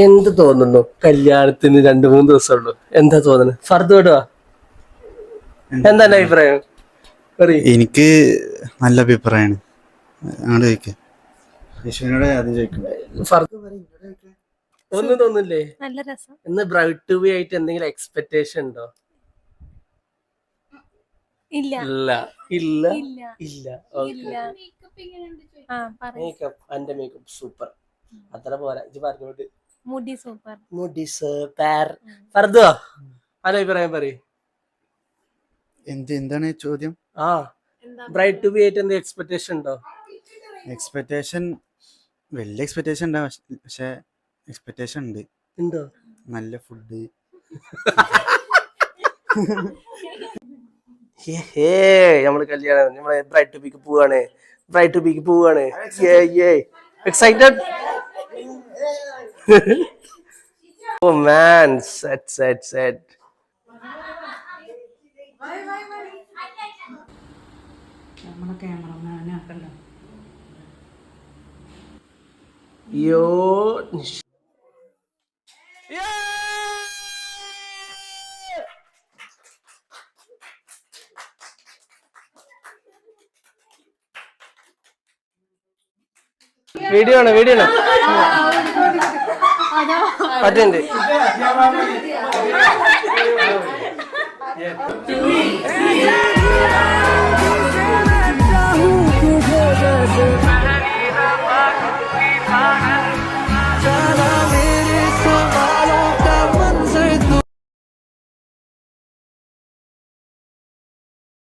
എന്ത് തോന്നുന്നു? കല്യാണത്തിന് 2-3 ദിവസം ഉള്ളു. എന്താ തോന്നുന്നത്? ഫർദ് വിടുവാ? എന്താ എന്റെ അഭിപ്രായം? എനിക്ക് നല്ല അഭിപ്രായമാണ്. അങ്ങോട്ട് ചോദിക്കാം, യശുവിനോട് ആദ്യം ചോദിക്കും. ഒന്നും തോന്നില്ലേ? നല്ല രസം. ഇന്ന് ബ്രൈഡ് ടു ബി ആയിട്ട് എന്തെങ്കിലും എക്സ്പെക്ടേഷൻ ഉണ്ടോ? ഇല്ല ഇല്ല ഇല്ല ഇല്ല ഇല്ല. മേക്കപ്പ്, എന്റെ മേക്കപ്പ് സൂപ്പർ. അത്ര പോരാ, ഇത് പറഞ്ഞോട്ട്. മുടി സൂപ്പർ. മുടി സൂപ്പർ. ഫർദോ അല്ല അഭിപ്രായം പറയും. എന്താണ് ചോദ്യം? ബ്രൈഡ് ടു ബി ആയിട്ട് എന്തെങ്കിലും എക്സ്പെക്ടേഷൻ ഉണ്ടോ? എക്സ്പെക്ടേഷൻ വലിയ എക്സ്പെക്ടേഷൻ ഉണ്ടാവും, പക്ഷെ എക്സ്പെക്ടേഷൻ ഉണ്ട്. ഉണ്ടോ? നല്ല ഫുഡ്. നമ്മള് കല്യാണം, നമ്മളെ ബ്രൈഡ് ടു ബിക്ക് പോവാണ്. ബ്രൈഡ് ടു ബിക്ക് പോവാണ്. എക്സൈറ്റഡ്? ഓ മാൻ, സെറ്റ്. യോ വീഡിയോ ആണ് പറ്റുന്നുണ്ട്.